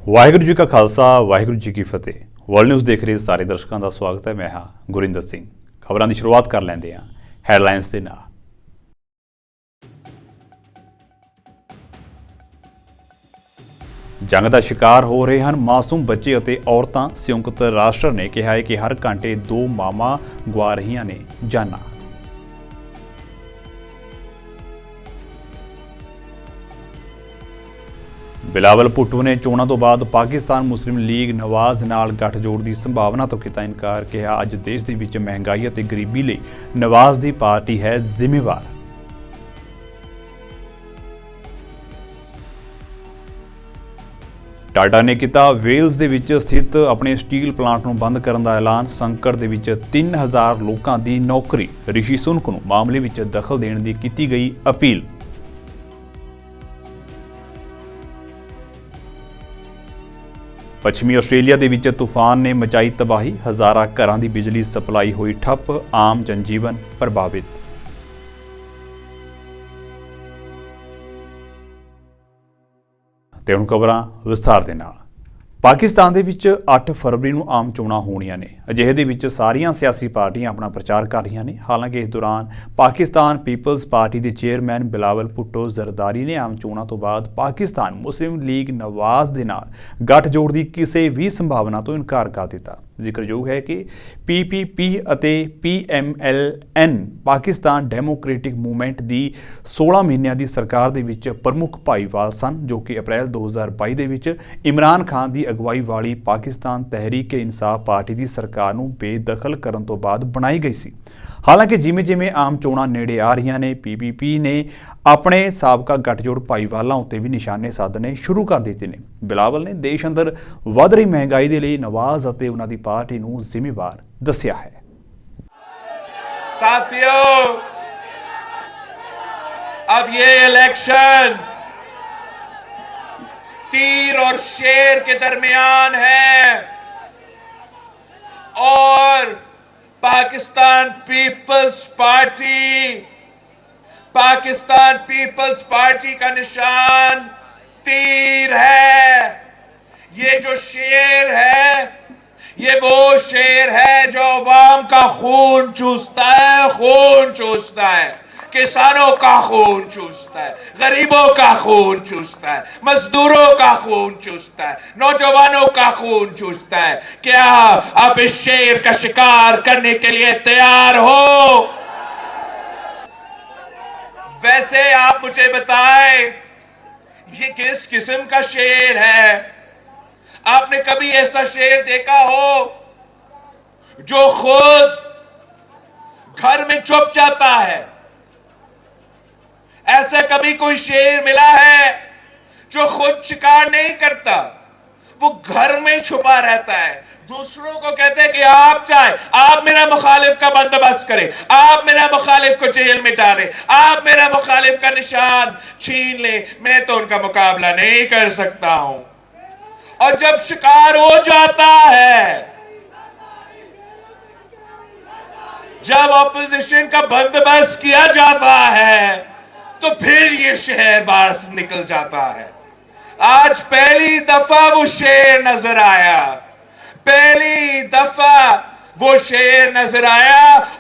वाहिगुरू जी का खालसा वाहिगुरू जी की फतेह। World news देख रहे सारे दर्शकों का स्वागत है। मैं हाँ गुरिंदर सिंह। खबरों की शुरुआत कर लेंगे हाँ हैडलाइनस के नाल। जंग का शिकार हो रहे हैं मासूम बच्चे और औरतां। संयुक्त राष्ट्र ने कहा है कि हर घंटे 2 मावां गवा रही ने जाना। बिलावल भुट्टो ने चोणों तो बाद पाकिस्तान मुस्लिम लीग नवाज नाल गठजोड़ की संभावना तो किया इनकार। कहा अज देश के विच महंगाई और गरीबी लिए नवाज की पार्टी है जिम्मेवार। टाटा ने किया वेल्स के विच स्थित अपने स्टील प्लांट को बंद करने का ऐलान। संकट के विच 3000 लोगों की नौकरी। ऋषि सुनक को मामले में दखल देने की की गई अपील। पश्चिमी आस्ट्रेलिया के विच तूफान ने मचाई तबाही। हज़ारां घरां की बिजली सप्लाई हुई ठप। आम जनजीवन प्रभावित। ते हुण खबरां विस्तार दे नाल। पाकिस्तान दे विच 8 फरवरी नूं आम चोणां होणीआं ने। अजिहे दे विच सारियां सियासी पार्टियां अपना प्रचार कर रही ने। हालांकि इस दौरान पाकिस्तान पीपल्स पार्टी के चेयरमैन बिलावल भुट्टो जरदारी ने आम चोणां तो बाद पाकिस्तान मुस्लिम लीग नवाज दे नाल गठजोड़ की किसी भी संभावना तो इनकार कर दिता। जिक्रयोग है कि PPP ਅਤੇ PMLN पाकिस्तान डेमोक्रेटिक मूवमेंट की 16 महीनों की सरकार दे विच प्रमुख भाईवाल सन, जो कि अप्रैल 2022 दे विच इमरान खान की अगवाई वाली पाकिस्तान तहरीक इंसाफ पार्टी की सरकार नूं बेदखल करन तो बाद बनाई गई सी। हालांकि जिमें जिमें आम चोणां नेड़े आ रही ने, PPP ने अपने साबका गठजोड़ भाईवालों उत्ते भी निशाने साधने शुरू कर दिते ने। बिलावल ने देश अंदर वध रही महंगाई के लिए नवाज और उन्हां दी पार्टी नूं जिम्मेवार दस्या है। साथियों, अब ये इलेक्शन तीर और शेर के दरमियान है और पाकिस्तान पीपल्स पार्टी का निशान तीर है। ये जो शेर है, ये वो शेर है जो अवाम का खून चूसता है, किसानों का खून चूसता है, गरीबों का खून चूसता है, मजदूरों का खून चूसता है, नौजवानों का खून चूसता है। क्या आप इस शेर का शिकार करने के लिए तैयार हो? वैसे आप मुझे बताएं, ये किस किस्म का शेर है? आपने कभी ऐसा शेर देखा हो जो खुद घर में छुप जाता है? ऐसा कभी कोई शेर मिला है जो खुद शिकार नहीं करता, वो घर में छुपा रहता है, दूसरों को कहते हैं कि आप मेरा मुखालिफ का बंदोबस्त करें, आप मेरा मुखालिफ को जेल में डालें, आप मेरा मुखालिफ का निशान छीन लें, मैं तो उनका मुकाबला नहीं कर सकता हूं। और जब शिकार हो जाता है, जब ऑपोजिशन का बंदोबस्त किया जाता है, तो फिर ये शेर बाहर से निकल जाता है। आज पहली दफा वो शेर नजर आया,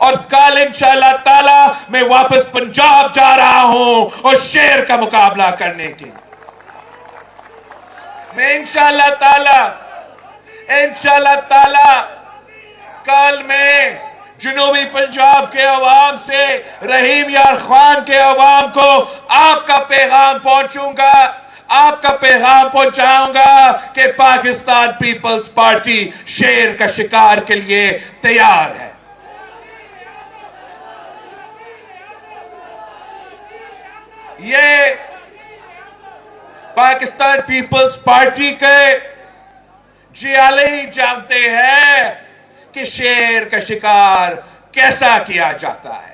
और कल इंशाअल्लाह ताला मैं वापस पंजाब जा रहा हूं और शेर का मुकाबला करने के। मैं इंशाअल्लाह ताला कल मैं जनूबी पंजाब के अवाम से, रहीम यार खान के अवाम को आपका पैगाम पहुंचाऊंगा कि पाकिस्तान पीपल्स पार्टी शेर का शिकार के लिए तैयार है। ये पाकिस्तान पीपल्स पार्टी के जियाले ही जानते हैं कि शेर का शिकार कैसा किया जाता है।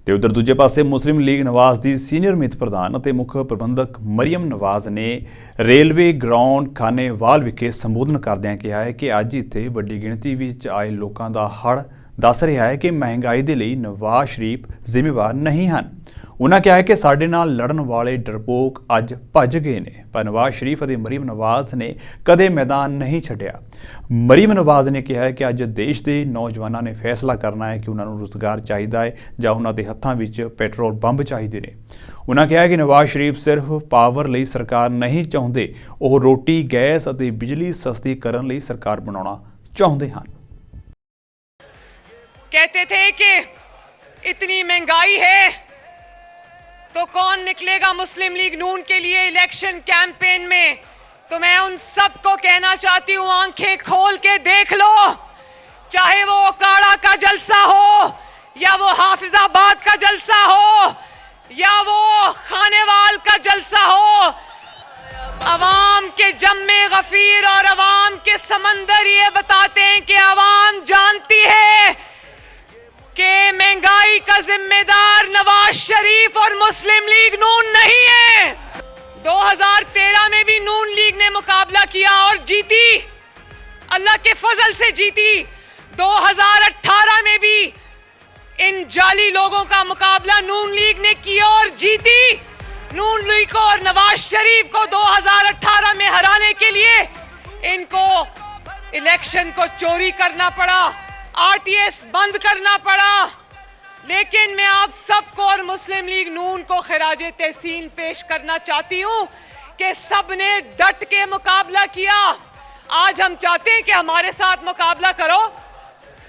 ਤੇ उधर दूजे पासे मुस्लिम लीग नवाज की सीनियर मीत प्रधान और मुख्य प्रबंधक मरियम नवाज ने रेलवे ग्राउंड खानेवाल विखे संबोधन करदਿਆਂ कहा है कि अज इत्थे वड्डी गिणती विच आए लोगों का हड़ दस रहा है कि महंगाई के लिए नवाज शरीफ जिम्मेवार नहीं हैं। ਉਹਨਾਂ ਕਿਹਾ ਹੈ ਕਿ ਸਾਡੇ ਨਾਲ ਲੜਨ ਵਾਲੇ ਡਰਪੋਕ ਅੱਜ ਭੱਜ ਗਏ ਨੇ, ਪਰ ਨਵਾਜ਼ ਸ਼ਰੀਫ ਅਤੇ ਮਰੀਮ ਨਵਾਜ਼ ਨੇ ਕਦੇ ਮੈਦਾਨ ਨਹੀਂ ਛੱਡਿਆ। ਮਰੀਮ ਨਵਾਜ਼ ਨੇ ਕਿਹਾ ਹੈ ਕਿ ਅੱਜ ਦੇਸ਼ ਦੇ ਨੌਜਵਾਨਾਂ ਨੇ ਫੈਸਲਾ ਕਰਨਾ ਹੈ ਕਿ ਉਹਨਾਂ ਨੂੰ ਰੁਜ਼ਗਾਰ ਚਾਹੀਦਾ ਹੈ ਜਾਂ ਉਹਨਾਂ ਦੇ ਹੱਥਾਂ ਵਿੱਚ ਪੈਟਰੋਲ ਬੰਬ ਚਾਹੀਦੇ ਨੇ। ਉਹਨਾਂ ਕਿਹਾ ਕਿ ਨਵਾਜ਼ ਸ਼ਰੀਫ ਸਿਰਫ ਪਾਵਰ ਲਈ ਸਰਕਾਰ ਨਹੀਂ ਚਾਹੁੰਦੇ, ਉਹ ਰੋਟੀ, ਗੈਸ ਅਤੇ ਬਿਜਲੀ ਸਸਤੀ ਕਰਨ ਲਈ ਸਰਕਾਰ ਬਣਾਉਣਾ ਚਾਹੁੰਦੇ ਹਨ। कहते थे कि इतनी महंगाई है तो कौन निकलेगा मुस्लिम लीग नून के लिए इलेक्शन कैंपेन में। तो मैं उन सबको कहना चाहती हूं, आंखें खोल के देख लो, चाहे वो ओकाड़ा का जलसा हो या वो हाफिजाबाद का जलसा हो या वो खानेवाल का जलसा हो, अवाम के जम्मे गफीर और अवाम के समंदर ये बताते हैं कि अवाम जानती है कि महंगाई का जिम्मेदार नवाज शरीफ और मुस्लिम लीग नून नहीं है। 2013 में भी नून लीग ने मुकाबला किया और जीती, अल्लाह के फजल से जीती। 2018 में भी इन जाली लोगों का मुकाबला नून लीग ने किया और जीती। नून लीग को और नवाज शरीफ को 2018 में हराने के लिए इनको इलेक्शन को चोरी करना पड़ा, आरटीएस बंद करना पड़ा। लेकिन मैं आप सबको और मुस्लिम लीग नून को खिराजे तहसीन पेश करना चाहती हूं कि सबने डट के मुकाबला किया। आज हम चाहते हैं कि हमारे साथ मुकाबला करो,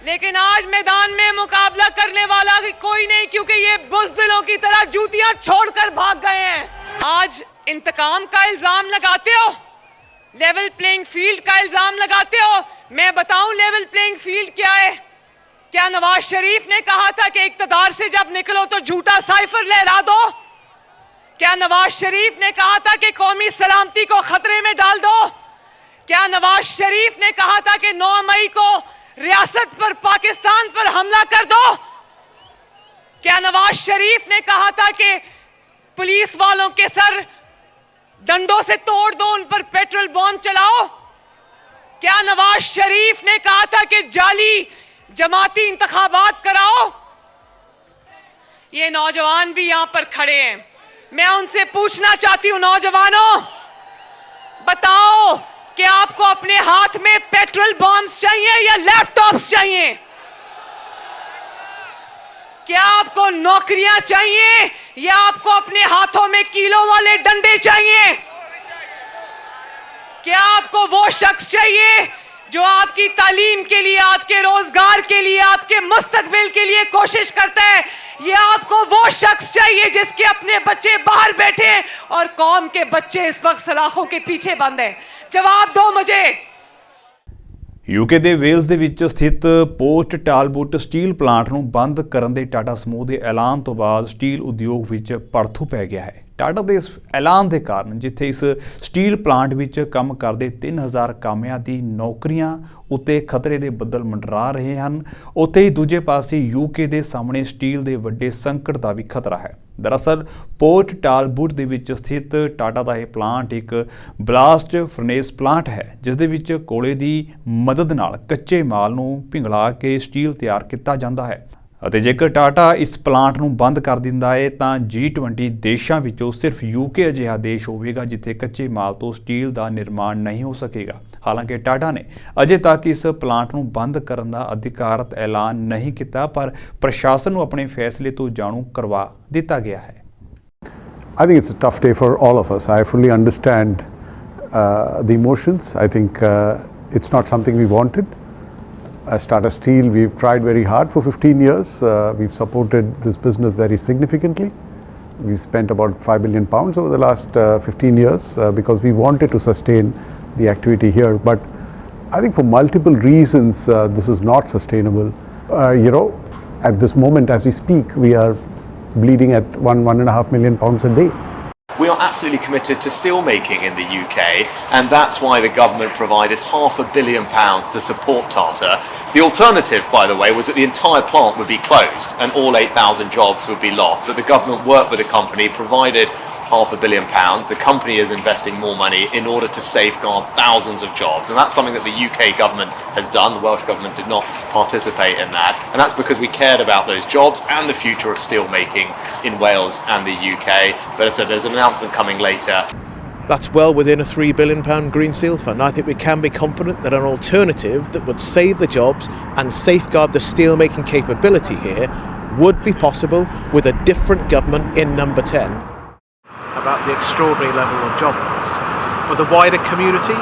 लेकिन आज मैदान में मुकाबला करने वाला कोई नहीं, क्योंकि ये बुज़दिलों की तरह जूतियां छोड़कर भाग गए हैं। आज इंतकाम का इल्जाम लगाते हो, लेवल प्लेइंग फील्ड का इल्जाम लगाते हो। मैं बताऊं लेवल प्लेइंग फील्ड क्या है? क्या नवाज शरीफ ने कहा था कि इक्तदार से जब निकलो तो झूठा साइफर लहरा दो? क्या नवाज शरीफ ने कहा था कि कौमी सलामती को खतरे में डाल दो? क्या नवाज शरीफ ने कहा था कि 9 मई को रियासत पर, पाकिस्तान पर हमला कर दो? क्या नवाज शरीफ ने कहा था कि पुलिस वालों के सर डंडों से तोड़ दो, उन पर पेट्रोल बॉम्ब चलाओ? क्या नवाज शरीफ ने कहा था कि जाली जमाती इंतखाबात कराओ? ये नौजवान भी यहां पर खड़े हैं, मैं उनसे पूछना चाहती हूं, नौजवानों बताओ कि आपको अपने हाथ में पेट्रोल बॉम्ब्स चाहिए या लैपटॉप्स चाहिए? क्या आपको नौकरियां चाहिए या आपको अपने हाथों में कीलों वाले डंडे चाहिए? क्या आपको वो शख्स चाहिए जो आपकी तालीम के लिए, आपके रोजगार के लिए, आपके मुस्तकबिल के लिए कोशिश करता है, या आपको वो शख्स चाहिए जिसके अपने बच्चे बाहर बैठे हैं और कौम के बच्चे इस वक्त सलाखों के पीछे बंद हैं? जवाब दो मुझे। यूके ਦੇ ਵੇਲਜ਼ ਦੇ ਵਿੱਚ ਸਥਿਤ ਪੋਰਟ ਟਾਲਬੋਟ ਸਟੀਲ ਪਲਾਂਟ ਨੂੰ ਬੰਦ ਕਰਨ ਦੇ ਟਾਟਾ ਸਮੂਹ ਦੇ ਐਲਾਨ ਤੋਂ ਬਾਅਦ ਸਟੀਲ ਉਦਯੋਗ ਵਿੱਚ ਭੜਥੂ ਪੈ ਗਿਆ ਹੈ। ਟਾਟਾ ਦੇ ਇਸ ਐਲਾਨ ਦੇ ਕਾਰਨ ਜਿੱਥੇ ਇਸ ਸਟੀਲ ਪਲਾਂਟ ਵਿੱਚ ਕੰਮ ਕਰਦੇ 3000 ਕਾਮਿਆਂ ਦੀ ਨੌਕਰੀਆਂ ਉੱਤੇ ਖਤਰੇ ਦੇ ਬੱਦਲ ਮੰਡਰਾ ਰਹੇ ਹਨ, ਉੱਥੇ ਹੀ ਦੂਜੇ ਪਾਸੇ ਯੂਕੇ ਦੇ ਸਾਹਮਣੇ ਸਟੀਲ ਦੇ ਵੱਡੇ ਸੰਕਟ ਦਾ ਵੀ ਖਤਰਾ ਹੈ। ਦਰਅਸਲ ਪੋਰਟ ਟਾਲਬੋਟ ਦੇ ਵਿੱਚ ਸਥਿਤ ਟਾਟਾ ਦਾ ਇਹ ਪਲਾਂਟ ਇੱਕ ਬਲਾਸਟ ਫਰਨੇਸ ਪਲਾਂਟ ਹੈ, ਜਿਸ ਦੇ ਵਿੱਚ ਕੋਲੇ ਦੀ ਮਦਦ ਨਾਲ ਕੱਚੇ ਮਾਲ ਨੂੰ ਪਿਘਲਾ ਕੇ ਸਟੀਲ ਤਿਆਰ ਕੀਤਾ ਜਾਂਦਾ ਹੈ। ਅਤੇ ਜੇਕਰ ਟਾਟਾ ਇਸ ਪਲਾਂਟ ਨੂੰ ਬੰਦ ਕਰ ਦਿੰਦਾ ਹੈ ਤਾਂ G20 ਦੇਸ਼ਾਂ ਵਿੱਚੋਂ ਸਿਰਫ ਯੂਕੇ ਅਜਿਹਾ ਦੇਸ਼ ਹੋਵੇਗਾ ਜਿੱਥੇ ਕੱਚੇ ਮਾਲ ਤੋਂ ਸਟੀਲ ਦਾ ਨਿਰਮਾਣ ਨਹੀਂ ਹੋ ਸਕੇਗਾ। ਹਾਲਾਂਕਿ ਟਾਟਾ ਨੇ ਅਜੇ ਤੱਕ ਇਸ ਪਲਾਂਟ ਨੂੰ ਬੰਦ ਕਰਨ ਦਾ ਅਧਿਕਾਰਤ ਐਲਾਨ ਨਹੀਂ ਕੀਤਾ, ਪਰ ਪ੍ਰਸ਼ਾਸਨ ਨੂੰ ਆਪਣੇ ਫੈਸਲੇ ਤੋਂ ਜਾਣੂ ਕਰਵਾ ਦਿੱਤਾ ਗਿਆ ਹੈ। I think it's a tough day for all of us. I fully understand the emotions. I think it's not something we wanted. As Tata Steel, we've tried very hard for 15 years. We've supported this business very significantly. We've spent about £5 billion over the last 15 years because we wanted to sustain the activity here. But I think for multiple reasons, this is not sustainable. At this moment, as we speak, we are bleeding at £1.5 million a day. We are absolutely committed to steelmaking in the UK, and that's why the government provided £500 million to support Tata. The alternative, by the way, was that the entire plant would be closed and all 8,000 jobs would be lost. But the government worked with the company, provided £500 million. The company is investing more money in order to safeguard thousands of jobs, and that's something that the UK government has done. The Welsh government did not participate in that, and that's because we cared about those jobs and the future of steel making in Wales and the UK. But as I said, there's an announcement coming later. That's well within a £3 billion Green Steel Fund. I think we can be confident that an alternative that would save the jobs and safeguard the steel-making capability here would be possible with a different government in number 10. About the extraordinary level of job loss, but the wider community,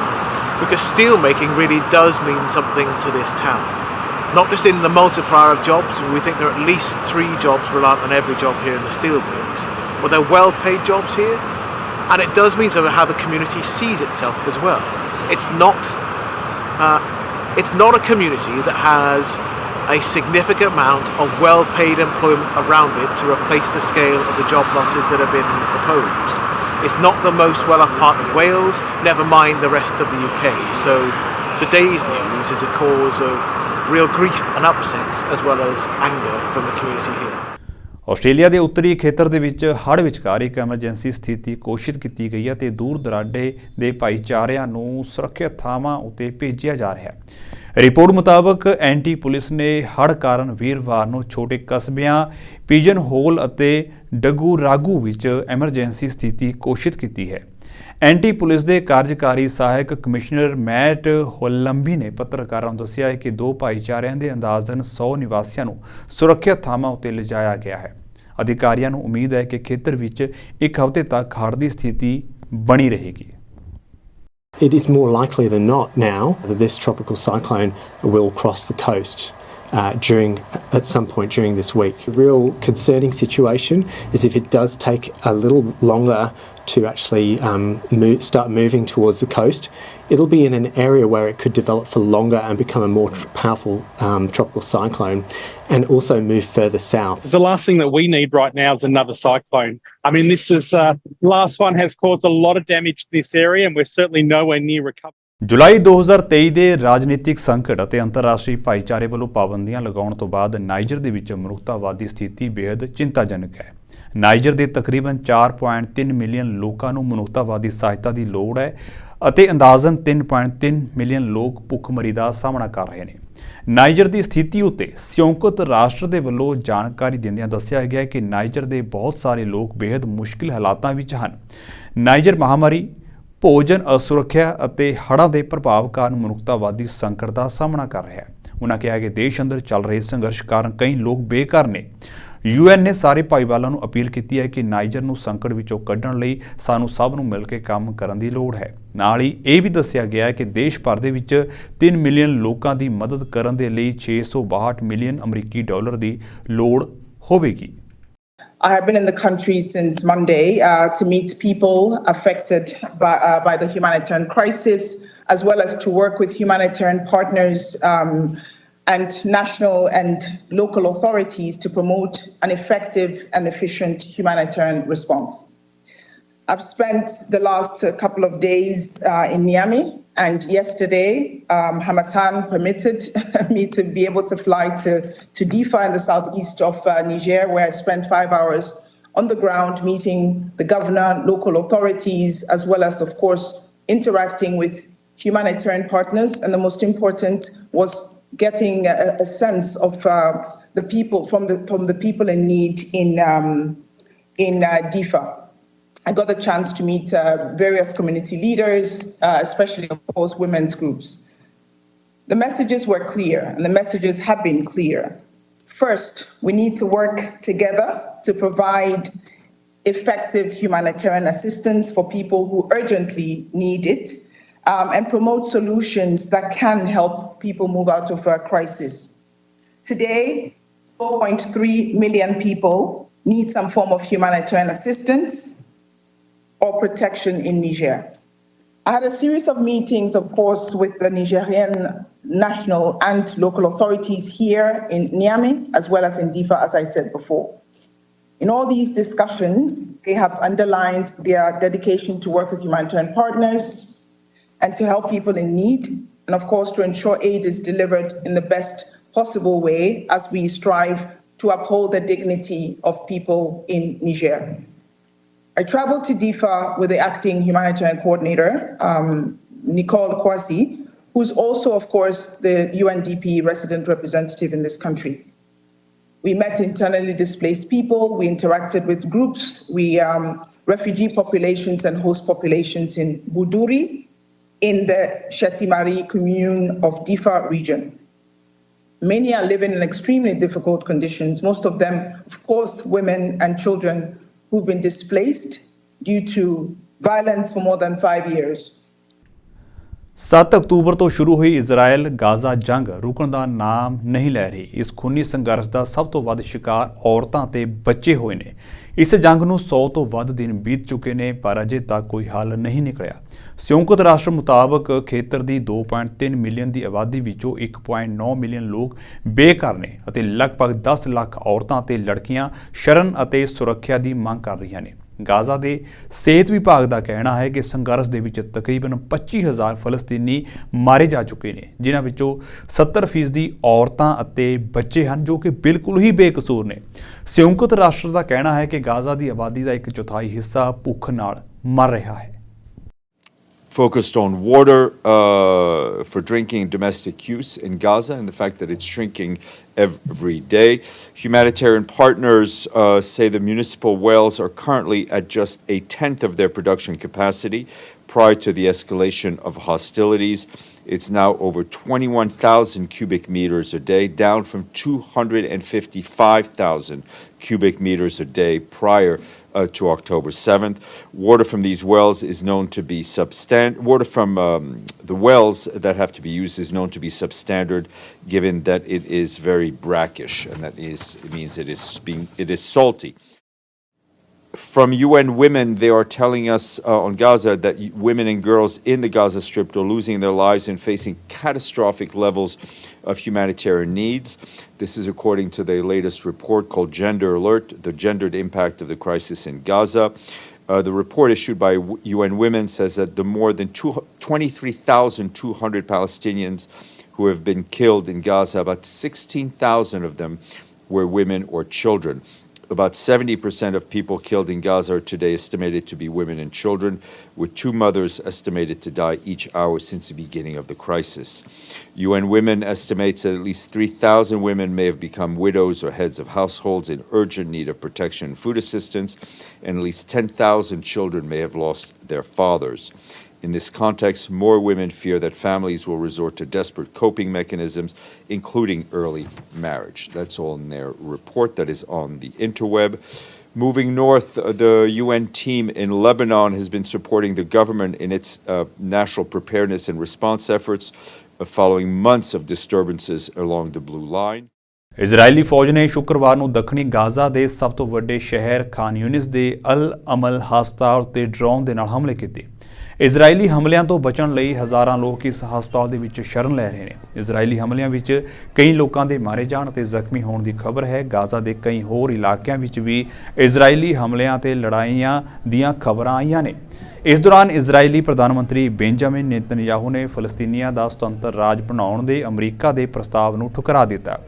because steel-making really does mean something to this town. Not just in the multiplier of jobs, we think there are at least 3 jobs reliant on every job here in the steelworks, but they're well-paid jobs here. And it does mean something how the community sees itself as well. It's not a community that has a significant amount of well-paid employment around it to replace the scale of the job losses that have been proposed. It's not the most well-off part of Wales, never mind the rest of the UK. So today's news is a cause of real grief and upset as well as anger from the community here. Australia ਦੇ ਉੱਤਰੀ ਖੇਤਰ ਦੇ ਵਿੱਚ ਹੜ੍ਹ ਵਿਚਕਾਰ ਇੱਕ emergency ਸਥਿਤੀ ਘੋਸ਼ਿਤ ਕੀਤੀ ਗਈ ਹੈ ਤੇ ਦੂਰ ਦਰਾਡੇ ਦੇ ਭਾਈਚਾਰਿਆਂ ਨੂੰ ਸੁਰੱਖਿਅਤ ਥਾਵਾਂ ਉੱਤੇ ਭੇਜਿਆ ਜਾ ਰਿਹਾ ਹੈ। ਰਿਪੋਰਟ ਮੁਤਾਬਕ ਐਂਟੀ ਪੁਲਿਸ ਨੇ ਹੜ੍ਹ ਕਾਰਨ ਵੀਰਵਾਰ ਨੂੰ ਛੋਟੇ ਕਸਬਿਆਂ ਪੀਜਨ ਹੋਲ ਅਤੇ ਡਗੂ ਰਾਗੂ ਵਿੱਚ ਐਮਰਜੈਂਸੀ ਸਥਿਤੀ ਘੋਸ਼ਿਤ ਕੀਤੀ ਹੈ। ਐਂਟੀ ਪੁਲਿਸ ਦੇ ਕਾਰਜਕਾਰੀ ਸਹਾਇਕ ਕਮਿਸ਼ਨਰ ਮੈਟ ਹੋਲੰਬੀ ਨੇ ਪੱਤਰਕਾਰਾਂ ਨੂੰ ਦੱਸਿਆ ਹੈ ਕਿ 2 ਭਾਈਚਾਰਿਆਂ ਦੇ ਅੰਦਾਜ਼ਨ 100 ਨਿਵਾਸੀਆਂ ਨੂੰ ਸੁਰੱਖਿਅਤ ਥਾਵਾਂ ਉੱਤੇ ਲਿਜਾਇਆ ਗਿਆ ਹੈ। ਅਧਿਕਾਰੀਆਂ ਨੂੰ ਉਮੀਦ ਹੈ ਕਿ ਖੇਤਰ ਵਿੱਚ ਇੱਕ ਹਫ਼ਤੇ ਤੱਕ ਹੜ੍ਹ ਦੀ ਸਥਿਤੀ ਬਣੀ ਰਹੇਗੀ। It is more likely than not now that this tropical cyclone will cross the coast at some point during this week. The real concerning situation is if it does take a little longer to actually start moving towards the coast, it'll be in an area where it could develop for longer and become a more powerful tropical cyclone and also move further south. The last thing that we need right now is another cyclone. I mean, this is last one has caused a lot of damage to this area and we're certainly nowhere near recovery. ਜੁਲਾਈ 2023 ਦੇ ਰਾਜਨੀਤਿਕ ਸੰਕਟ ਅਤੇ ਅੰਤਰਰਾਸ਼ਟਰੀ ਭਾਈਚਾਰੇ ਵੱਲੋਂ ਪਾਬੰਦੀਆਂ ਲਗਾਉਣ ਤੋਂ ਬਾਅਦ ਨਾਈਜਰ ਦੇ ਵਿੱਚ ਮਨੁੱਖਤਾਵਾਦੀ ਸਥਿਤੀ ਬੇहद ਚਿੰਤਾਜਨਕ ਹੈ। ਨਾਈਜਰ ਦੇ ਤਕਰੀਬਨ 4.3 ਮਿਲੀਅਨ ਲੋਕਾਂ ਨੂੰ ਮਨੁੱਖਤਾਵਾਦੀ ਸਹਾਇਤਾ ਦੀ ਲੋੜ ਹੈ ਅਤੇ ਅੰਦਾਜ਼ਨ 3.3 ਮਿਲੀਅਨ ਲੋਕ ਭੁੱਖਮਰੀ ਦਾ ਸਾਹਮਣਾ ਕਰ ਰਹੇ ਨੇ। ਨਾਈਜਰ ਦੀ ਸਥਿਤੀ ਉੱਤੇ ਸੰਯੁਕਤ ਰਾਸ਼ਟਰ ਦੇ ਵੱਲੋਂ ਜਾਣਕਾਰੀ ਦਿੰਦਿਆਂ ਦੱਸਿਆ ਗਿਆ ਕਿ ਨਾਈਜਰ ਦੇ ਬਹੁਤ ਸਾਰੇ ਲੋਕ ਬੇहद ਮੁਸ਼ਕਿਲ ਹਾਲਾਤਾਂ ਵਿੱਚ ਹਨ। ਨਾਈਜਰ ਮਹਾਮਾਰੀ ਭੋਜਨ ਅਸੁਰੱਖਿਆ ਅਤੇ ਹੜ੍ਹਾਂ ਦੇ ਪ੍ਰਭਾਵ ਕਾਰਨ ਮਨੁੱਖਤਾਵਾਦੀ ਸੰਕਟ ਦਾ ਸਾਹਮਣਾ ਕਰ ਰਿਹਾ ਹੈ। ਉਨ੍ਹਾਂ ਕਿਹਾ ਕਿ ਦੇਸ਼ ਅੰਦਰ ਚੱਲ ਰਹੇ ਸੰਘਰਸ਼ ਕਾਰਨ ਕਈ ਲੋਕ ਬੇਘਰ ਨੇ। UN ਨੇ ਸਾਰੇ ਭਾਈਵਾਲਾਂ ਨੂੰ ਅਪੀਲ ਕੀਤੀ ਹੈ ਕਿ ਨਾਈਜਰ ਨੂੰ ਸੰਕਟ ਵਿੱਚੋਂ ਕੱਢਣ ਲਈ ਸਾਨੂੰ ਸਭ ਨੂੰ ਮਿਲ ਕੇ ਕੰਮ ਕਰਨ ਦੀ ਲੋੜ ਹੈ। ਨਾਲ ਹੀ ਇਹ ਵੀ ਦੱਸਿਆ ਗਿਆ ਹੈ ਕਿ ਦੇਸ਼ ਭਰ ਦੇ ਵਿੱਚ 3 ਮਿਲੀਅਨ ਲੋਕਾਂ ਦੀ ਮਦਦ ਕਰਨ ਦੇ ਲਈ 662 ਮਿਲੀਅਨ ਅਮਰੀਕੀ ਡਾਲਰ ਦੀ ਲੋੜ ਹੋਵੇਗੀ। I have been in the country since Monday to meet people affected by the humanitarian crisis, as well as to work with humanitarian partners and national and local authorities to promote an effective and efficient humanitarian response. I've spent the last couple of days in Niamey, and yesterday Hamatan permitted me to be able to fly to Difa in the southeast of Niger, where I spent 5 hours on the ground meeting the governor, local authorities, as well as, of course, interacting with humanitarian partners. And the most important was getting a sense of the people from the people in need in Difa. I got the chance to meet various community leaders, especially, of course, women's groups. The messages were clear, and the messages have been clear. First, we need to work together to provide effective humanitarian assistance for people who urgently need it, and promote solutions that can help people move out of a crisis. Today, 4.3 million people need some form of humanitarian assistance or protection in Niger. I had a series of meetings, of course, with the Nigerian national and local authorities here in Niamey, as well as in Difa, as I said before. In all these discussions, they have underlined their dedication to work with humanitarian partners and to help people in need, and of course, to ensure aid is delivered in the best possible way as we strive to uphold the dignity of people in Niger. I traveled to DIFA with the acting humanitarian coordinator, Nicole Kwasi, who's also, of course, the UNDP resident representative in this country. We met internally displaced people, we interacted with groups, refugee populations and host populations in Buduri, in the Shetimari commune of Difa region. Many are living in extremely difficult conditions, most of them, of course, women and children who've been displaced due to violence for more than 5 years. 7 October ਤੋਂ ਸ਼ੁਰੂ ਹੋਈ Israel Gaza ਜੰਗ ਰੁਕਣ ਦਾ ਨਾਮ ਨਹੀਂ ਲੈ ਰਹੀ। ਇਸ ਖੂਨੀ ਸੰਘਰਸ਼ ਦਾ ਸਭ ਤੋਂ ਵੱਧ ਸ਼ਿਕਾਰ ਔਰਤਾਂ ਤੇ ਬੱਚੇ ਹੋਏ ਨੇ। ਇਸ ਜੰਗ ਨੂੰ 100 ਤੋਂ ਵੱਧ ਦਿਨ ਬੀਤ ਚੁੱਕੇ ਨੇ ਪਰ ਅਜੇ ਤੱਕ ਕੋਈ ਹੱਲ ਨਹੀਂ ਨਿਕਲਿਆ। ਸੰਯੁਕਤ ਰਾਸ਼ਟਰ ਮੁਤਾਬਕ ਖੇਤਰ ਦੀ 2.3 ਮਿਲੀਅਨ ਦੀ ਆਬਾਦੀ ਵਿੱਚੋਂ 1.9 ਮਿਲੀਅਨ ਲੋਕ ਬੇਘਰ ਨੇ ਅਤੇ ਲਗਭਗ 10 ਲੱਖ ਔਰਤਾਂ ਤੇ ਲੜਕੀਆਂ ਸ਼ਰਨ ਅਤੇ ਸੁਰੱਖਿਆ ਦੀ ਮੰਗ ਕਰ ਰਹੀਆਂ ਨੇ। ਗਾਜ਼ਾ ਦੇ ਸਿਹਤ ਵਿਭਾਗ ਦਾ ਕਹਿਣਾ ਹੈ ਕਿ ਸੰਘਰਸ਼ ਦੇ ਵਿੱਚ ਤਕਰੀਬਨ 25,000 ਫਲਸਤੀਨੀ ਮਾਰੇ ਜਾ ਚੁੱਕੇ ਨੇ, ਜਿਨ੍ਹਾਂ ਵਿੱਚੋਂ 70% ਔਰਤਾਂ ਅਤੇ ਬੱਚੇ ਹਨ ਜੋ ਕਿ ਬਿਲਕੁਲ ਹੀ ਬੇਕਸੂਰ ਨੇ। ਸੰਯੁਕਤ ਰਾਸ਼ਟਰ ਦਾ ਕਹਿਣਾ ਹੈ ਕਿ ਗਾਜ਼ਾ ਦੀ ਆਬਾਦੀ ਦਾ 1/4 ਹਿੱਸਾ ਭੁੱਖ ਨਾਲ ਮਰ ਰਿਹਾ ਹੈ। Focused on water for drinking and domestic use in Gaza and the fact that it's shrinking every day. Humanitarian partners say the municipal wells are currently at just 1/10 of their production capacity prior to the escalation of hostilities. It's now over 21,000 cubic meters a day, down from 255,000 cubic meters a day prior to October 7th. Water from these wells is known to be water from the wells that have to be used is known to be substandard, given that it is very brackish, and it means it is salty. From UN Women, they are telling us on Gaza that women and girls in the Gaza Strip are losing their lives and facing catastrophic levels of humanitarian needs. This is according to their latest report called Gender Alert, the gendered impact of the crisis in Gaza. The report issued by UN Women says that the more than 23,200 Palestinians who have been killed in Gaza, about 16,000 of them were women or children. About 70% of people killed in Gaza are today estimated to be women and children, with 2 mothers estimated to die each hour since the beginning of the crisis. UN Women estimates that at least 3,000 women may have become widows or heads of households in urgent need of protection and food assistance, and at least 10,000 children may have lost their fathers. In this context, more women fear that families will resort to desperate coping mechanisms, including early marriage. That's all in their report that is on the interweb. Moving north, the UN team in Lebanon has been supporting the government in its national preparedness and response efforts following months of disturbances along the Blue Line. ਇਜ਼ਰਾਈਲੀ ਫੌਜ ਨੇ ਸ਼ੁੱਕਰਵਾਰ ਨੂੰ ਦੱਖਣੀ Gaza ਦੇ ਸਭ ਤੋਂ ਵੱਡੇ ਸ਼ਹਿਰ ਖਾਨ ਯੂਨਿਸ ਦੇ ਅਲ ਅਮਲ ਹਸਪਤਾਲ ਉੱਤੇ ਡਰੋਨ ਦੇ ਨਾਲ ਹਮਲੇ ਕੀਤੇ। ਇਜ਼ਰਾਈਲੀ ਹਮਲਿਆਂ ਤੋਂ ਬਚਣ ਲਈ ਹਜ਼ਾਰਾਂ ਲੋਕ ਇਸ ਹਸਪਤਾਲ ਦੇ ਵਿੱਚ ਸ਼ਰਨ ਲੈ ਰਹੇ ਨੇ। ਇਜ਼ਰਾਈਲੀ ਹਮਲਿਆਂ ਵਿੱਚ ਕਈ ਲੋਕਾਂ ਦੇ ਮਾਰੇ ਜਾਣ ਅਤੇ ਜ਼ਖਮੀ ਹੋਣ ਦੀ ਖਬਰ ਹੈ। ਗਾਜ਼ਾ ਦੇ ਕਈ ਹੋਰ ਇਲਾਕਿਆਂ ਵਿੱਚ ਵੀ ਇਜ਼ਰਾਈਲੀ ਹਮਲਿਆਂ ਤੇ ਲੜਾਈਆਂ ਦੀਆਂ ਖਬਰਾਂ ਆਈਆਂ ਨੇ। ਇਸ ਦੌਰਾਨ ਇਜ਼ਰਾਈਲੀ ਪ੍ਰਧਾਨ ਮੰਤਰੀ ਬੈਂਜਾਮਿਨ ਨੇਤਨਯਾਹੂ ਨੇ ਫਲਸਤੀਨੀਆਂ ਦਾ ਸੁਤੰਤਰ ਰਾਜ ਬਣਾਉਣ ਦੇ ਅਮਰੀਕਾ ਦੇ ਪ੍ਰਸਤਾਵ ਨੂੰ ਠੁਕਰਾ ਦਿੱਤਾ।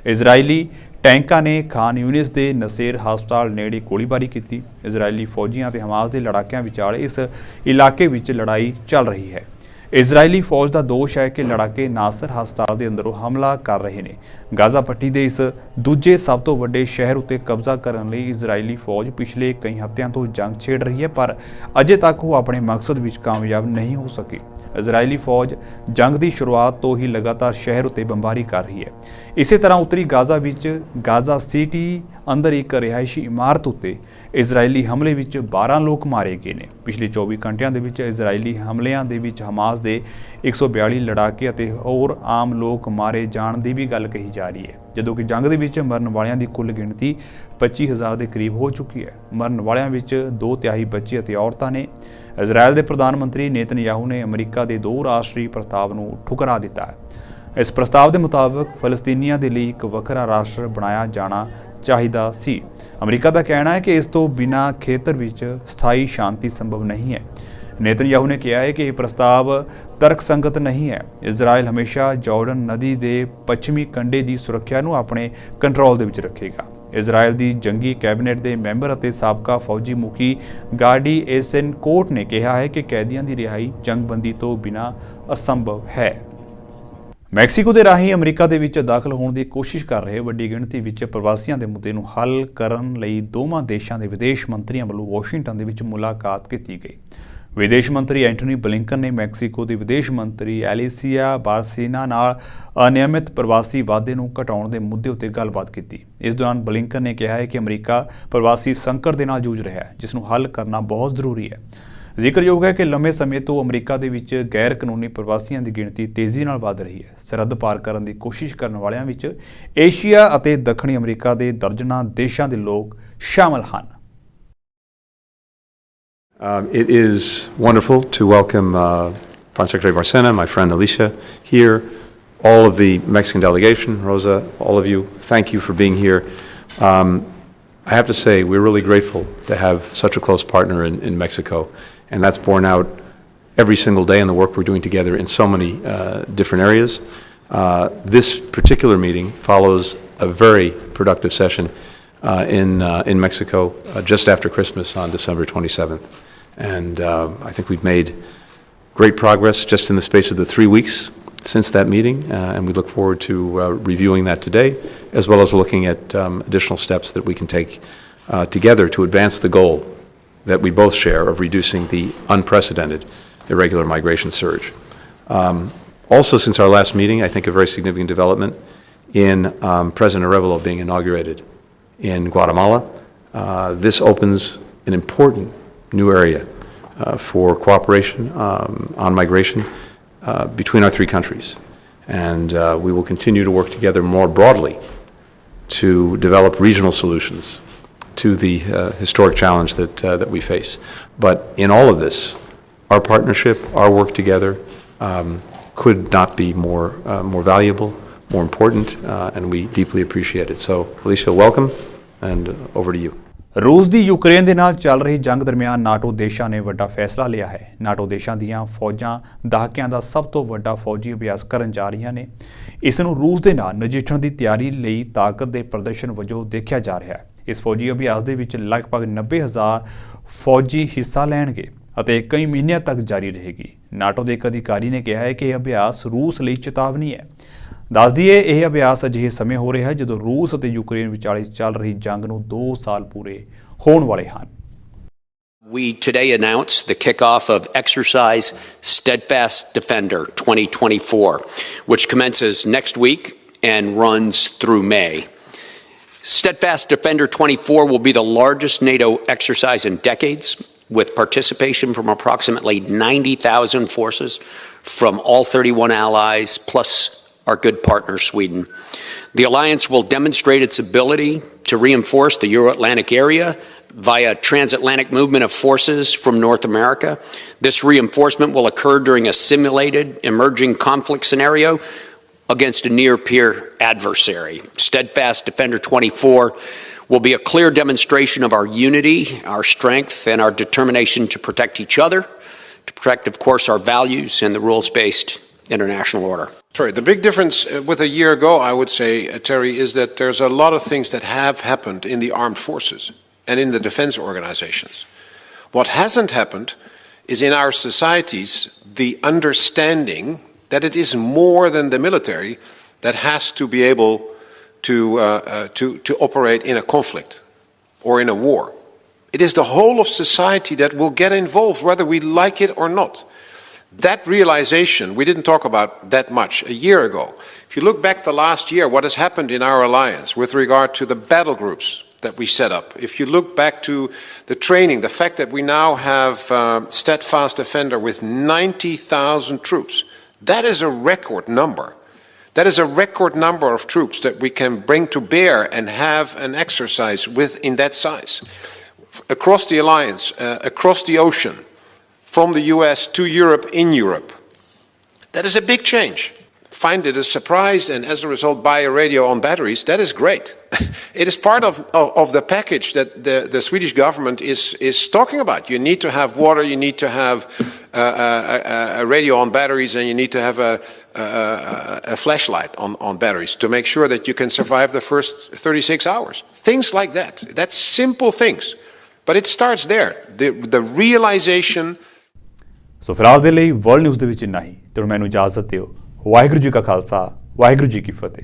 ਇਜ਼ਰਾਈਲੀ ਟੈਂਕਾਂ ਨੇ ਖਾਨ ਯੂਨਿਸ ਦੇ ਨਸੇਰ ਹਸਪਤਾਲ ਨੇੜੇ ਗੋਲੀਬਾਰੀ ਕੀਤੀ। ਇਜ਼ਰਾਈਲੀ ਫੌਜੀਆਂ ਅਤੇ ਹਮਾਸ ਦੇ ਲੜਾਕਿਆਂ ਵਿਚਾਲੇ ਇਸ ਇਲਾਕੇ ਵਿੱਚ ਲੜਾਈ ਚੱਲ ਰਹੀ ਹੈ। ਇਜ਼ਰਾਈਲੀ ਫੌਜ ਦਾ ਦੋਸ਼ ਹੈ ਕਿ ਲੜਾਕੇ ਨਾਸਰ ਹਸਪਤਾਲ ਦੇ ਅੰਦਰੋਂ ਹਮਲਾ ਕਰ ਰਹੇ ਨੇ। ਗਾਜ਼ਾ ਪੱਟੀ ਦੇ ਇਸ ਦੂਜੇ ਸਭ ਤੋਂ ਵੱਡੇ ਸ਼ਹਿਰ ਉੱਤੇ ਕਬਜ਼ਾ ਕਰਨ ਲਈ ਇਜ਼ਰਾਈਲੀ ਫੌਜ ਪਿਛਲੇ ਕਈ ਹਫ਼ਤਿਆਂ ਤੋਂ ਜੰਗ ਛੇੜ ਰਹੀ ਹੈ, ਪਰ ਅਜੇ ਤੱਕ ਉਹ ਆਪਣੇ ਮਕਸਦ ਵਿੱਚ ਕਾਮਯਾਬ ਨਹੀਂ ਹੋ ਸਕੀ। ਇਜ਼ਰਾਈਲੀ ਫੌਜ ਜੰਗ ਦੀ ਸ਼ੁਰੂਆਤ ਤੋਂ ਹੀ ਲਗਾਤਾਰ ਸ਼ਹਿਰ ਉੱਤੇ ਬੰਬਾਰੀ ਕਰ ਰਹੀ ਹੈ। ਇਸੇ ਤਰ੍ਹਾਂ ਉੱਤਰੀ ਗਾਜ਼ਾ ਵਿੱਚ ਗਾਜ਼ਾ ਸਿਟੀ ਅੰਦਰ ਇੱਕ ਰਿਹਾਇਸ਼ੀ ਇਮਾਰਤ ਉੱਤੇ ਇਜ਼ਰਾਈਲੀ ਹਮਲੇ ਵਿੱਚ 12 ਲੋਕ ਮਾਰੇ ਗਏ ਨੇ। ਪਿਛਲੇ 24 ਘੰਟਿਆਂ ਦੇ ਵਿੱਚ ਇਜ਼ਰਾਈਲੀ ਹਮਲਿਆਂ ਦੇ ਵਿੱਚ ਹਮਾਸ ਦੇ 142 ਲੜਾਕੇ ਅਤੇ ਹੋਰ ਆਮ ਲੋਕ ਮਾਰੇ ਜਾਣ ਦੀ ਵੀ ਗੱਲ ਕਹੀ ਜਾ ਰਹੀ ਹੈ, ਜਦੋਂ ਕਿ ਜੰਗ ਦੇ ਵਿੱਚ ਮਰਨ ਵਾਲਿਆਂ ਦੀ ਕੁੱਲ ਗਿਣਤੀ 25,000 ਦੇ ਕਰੀਬ ਹੋ ਚੁੱਕੀ ਹੈ। ਮਰਨ ਵਾਲਿਆਂ ਵਿੱਚ 2/3 ਬੱਚੇ ਅਤੇ ਔਰਤਾਂ ਨੇ। ਇਜ਼ਰਾਈਲ ਦੇ ਪ੍ਰਧਾਨ ਮੰਤਰੀ ਨੇਤਨਯਾਹੂ ਨੇ ਅਮਰੀਕਾ ਦੇ 2 ਰਾਸ਼ਟਰੀ ਪ੍ਰਸਤਾਵ ਨੂੰ ਠੁਕਰਾ ਦਿੱਤਾ ਹੈ। ਇਸ ਪ੍ਰਸਤਾਵ ਦੇ ਮੁਤਾਬਕ ਫਲਸਤੀਨੀਆਂ ਦੇ ਲਈ ਇੱਕ ਵੱਖਰਾ ਰਾਸ਼ਟਰ ਬਣਾਇਆ ਜਾਣਾ ਚਾਹੀਦਾ ਸੀ। ਅਮਰੀਕਾ ਦਾ ਕਹਿਣਾ ਹੈ ਕਿ ਇਸ ਤੋਂ ਬਿਨਾਂ ਖੇਤਰ ਵਿੱਚ ਸਥਾਈ ਸ਼ਾਂਤੀ ਸੰਭਵ ਨਹੀਂ ਹੈ। ਨੇਤਨਯਾਹੂ ਨੇ ਕਿਹਾ ਹੈ ਕਿ ਇਹ ਪ੍ਰਸਤਾਵ ਤਰਕਸੰਗਤ ਨਹੀਂ ਹੈ। ਇਜ਼ਰਾਈਲ ਹਮੇਸ਼ਾ ਜਾਰਡਨ ਨਦੀ ਦੇ ਪੱਛਮੀ ਕੰਢੇ ਦੀ ਸੁਰੱਖਿਆ ਨੂੰ ਆਪਣੇ ਕੰਟਰੋਲ ਦੇ ਵਿੱਚ ਰੱਖੇਗਾ। ਇਜ਼ਰਾਈਲ ਦੀ ਜੰਗੀ ਕੈਬਨਿਟ ਦੇ ਮੈਂਬਰ ਅਤੇ ਸਾਬਕਾ ਫੌਜੀ ਮੁਖੀ ਗਾਰਡੀ ਏਸਨਕੋਟ ਨੇ ਕਿਹਾ ਹੈ ਕਿ ਕੈਦੀਆਂ ਦੀ ਰਿਹਾਈ ਜੰਗਬੰਦੀ ਤੋਂ ਬਿਨਾਂ ਅਸੰਭਵ ਹੈ। ਮੈਕਸੀਕੋ ਦੇ ਰਾਹੀਂ ਅਮਰੀਕਾ ਦੇ ਵਿੱਚ ਦਾਖਲ ਹੋਣ ਦੀ ਕੋਸ਼ਿਸ਼ ਕਰ ਰਹੇ ਵੱਡੀ ਗਿਣਤੀ ਵਿੱਚ ਪ੍ਰਵਾਸੀਆਂ ਦੇ ਮੁੱਦੇ ਨੂੰ ਹੱਲ ਕਰਨ ਲਈ ਦੋਵਾਂ ਦੇਸ਼ਾਂ ਦੇ ਵਿਦੇਸ਼ ਮੰਤਰੀਆਂ ਵੱਲੋਂ ਵਾਸ਼ਿੰਗਟਨ ਦੇ ਵਿੱਚ ਮੁਲਾਕਾਤ ਕੀਤੀ ਗਈ। ਵਿਦੇਸ਼ ਮੰਤਰੀ ਐਂਟਨੀ ਬਲਿੰਕਨ ਨੇ ਮੈਕਸੀਕੋ ਦੇ ਵਿਦੇਸ਼ ਮੰਤਰੀ ਐਲੀਸੀਆ ਬਾਰਸੀਨਾ ਨਾਲ ਅਨਿਯਮਿਤ ਪ੍ਰਵਾਸੀ ਵਾਧੇ ਨੂੰ ਘਟਾਉਣ ਦੇ ਮੁੱਦੇ ਉੱਤੇ ਗੱਲਬਾਤ ਕੀਤੀ। ਇਸ ਦੌਰਾਨ ਬਲਿੰਕਨ ਨੇ ਕਿਹਾ ਹੈ ਕਿ ਅਮਰੀਕਾ ਪ੍ਰਵਾਸੀ ਸੰਕਟ ਦੇ ਨਾਲ ਜੂਝ ਰਿਹਾ ਹੈ, ਜਿਸ ਨੂੰ ਹੱਲ ਕਰਨਾ ਬਹੁਤ ਜ਼ਰੂਰੀ ਹੈ। ਜ਼ਿਕਰਯੋਗ ਹੈ ਕਿ ਲੰਮੇ ਸਮੇਂ ਤੋਂ ਅਮਰੀਕਾ ਦੇ ਵਿੱਚ ਗੈਰ ਕਾਨੂੰਨੀ ਪ੍ਰਵਾਸੀਆਂ ਦੀ ਗਿਣਤੀ ਤੇਜ਼ੀ ਨਾਲ ਵਧ ਰਹੀ ਹੈ। ਸਰਹੱਦ ਪਾਰ ਕਰਨ ਦੀ ਕੋਸ਼ਿਸ਼ ਕਰਨ ਵਾਲਿਆਂ ਵਿੱਚ ਏਸ਼ੀਆ ਅਤੇ ਦੱਖਣੀ ਅਮਰੀਕਾ ਦੇ ਦਰਜਨਾਂ ਦੇਸ਼ਾਂ ਦੇ ਲੋਕ ਸ਼ਾਮਲ ਹਨ। It is wonderful to welcome Foreign Secretary Barcena, my friend Alicia, here, all of the Mexican delegation, Rosa, all of you, thank you for being here. I have to say, we're really grateful to have such a close partner in Mexico, and that's borne out every single day in the work we're doing together in so many different areas. This particular meeting follows a very productive session in Mexico just after Christmas on December 27th. And I think we've made great progress just in the space of the 3 weeks since that meeting, and we look forward to reviewing that today, as well as looking at additional steps that we can take together to advance the goal that we both share of reducing the unprecedented irregular migration surge. Also, since our last meeting, I think a very significant development in President Arevalo being inaugurated in Guatemala. This opens an important new area for cooperation on migration between our 3 countries. And we will continue to work together more broadly to develop regional solutions to the historic challenge that we face. But in all of this, our partnership, our work together could not be more valuable, more important, and we deeply appreciate it. So, Alicia, welcome, and over to you. ਰੂਸ ਦੀ Ukraine ਦੇ ਨਾਲ ਚੱਲ ਰਹੀ ਜੰਗ ਦਰਮਿਆਨ NATO ਦੇਸ਼ਾਂ ਨੇ ਵੱਡਾ ਫੈਸਲਾ ਲਿਆ ਹੈ। ਨਾਟੋ ਦੇਸ਼ਾਂ ਦੀਆਂ ਫੌਜਾਂ ਦਹਾਕਿਆਂ ਦਾ ਸਭ ਤੋਂ ਵੱਡਾ ਫੌਜੀ ਅਭਿਆਸ ਕਰਨ ਜਾ ਰਹੀਆਂ ਨੇ। ਇਸ ਨੂੰ ਰੂਸ ਦੇ ਨਾਲ ਨਜਿੱਠਣ ਦੀ ਤਿਆਰੀ ਲਈ ਤਾਕਤ ਦੇ ਪ੍ਰਦਰਸ਼ਨ ਵਜੋਂ ਦੇਖਿਆ ਜਾ ਰਿਹਾ ਹੈ। ਇਸ ਫੌਜੀ ਅਭਿਆਸ ਦੇ ਵਿੱਚ ਲਗਭਗ 90,000 ਫੌਜੀ ਹਿੱਸਾ ਲੈਣਗੇ ਅਤੇ ਕਈ ਮਹੀਨਿਆਂ ਤੱਕ ਜਾਰੀ ਰਹੇਗੀ। ਨਾਟੋ ਦੇ ਇੱਕ ਅਧਿਕਾਰੀ ਨੇ ਕਿਹਾ ਹੈ ਕਿ ਇਹ ਅਭਿਆਸ ਰੂਸ ਲਈ ਚੇਤਾਵਨੀ ਹੈ। ਦੱਸ ਦਈਏ, ਇਹ ਅਭਿਆਸ ਅਜਿਹੇ ਸਮੇਂ ਹੋ ਰਿਹਾ ਹੈ ਜਦੋਂ ਰੂਸ ਅਤੇ ਯੂਕਰੇਨ ਵਿਚਾਲੇ ਚੱਲ ਰਹੀ ਜੰਗ ਨੂੰ 2 ਸਾਲ ਪੂਰੇ ਹੋਣ ਵਾਲੇ ਹਨ। We today announced the kickoff of Exercise Steadfast Defender 2024, which commences next week and runs through May. Steadfast Defender 24 will be the largest NATO exercise in decades, with participation from approximately 90,000 forces from all 31 allies, plus our good partner, Sweden. The alliance will demonstrate its ability to reinforce the Euro-Atlantic area via transatlantic movement of forces from North America. This reinforcement will occur during a simulated emerging conflict scenario against a near-peer adversary. Steadfast Defender 24 will be a clear demonstration of our unity, our strength, and our determination to protect each other, to protect, of course, our values and the rules-based international order. Sorry, the big difference with a year ago, I would say, Terry, is that there's a lot of things that have happened in the armed forces and in the defense organizations. What hasn't happened is in our societies the understanding that it is more than the military that has to be able to operate in a conflict or in a war. It is the whole of society that will get involved, whether we like it or not. That realization, we didn't talk about that much a year ago. If you look back to last year, what has happened in our alliance with regard to the battle groups that we set up, if you look back to the training, the fact that we now have Steadfast Defender with 90,000 troops, that is a record number. That is a record number of troops that we can bring to bear and have an exercise with in that size. Across the alliance, across the ocean, from the US to Europe, in Europe. That is a big change. find it a surprise and as a result buy a radio on batteries, that is great. It is part of the package that the Swedish government is talking about. You need to have water, you need to have a radio on batteries, and you need to have a flashlight on batteries to make sure that you can survive the first 36 hours. Things like that. That's simple things. But it starts there. The realization. ਸੋ ਫਿਲਹਾਲ ਦੇ ਲਈ world news ਦੇ ਵਿੱਚ ਇੰਨਾ ਹੀ। ਤੇ ਹੁਣ ਮੈਨੂੰ ਇਜਾਜ਼ਤ ਦਿਓ। ਵਾਹਿਗੁਰੂ ਜੀ ਕਾ ਖਾਲਸਾ, ਵਾਹਿਗੁਰੂ ਜੀ ਕੀ ਫਤਿਹ।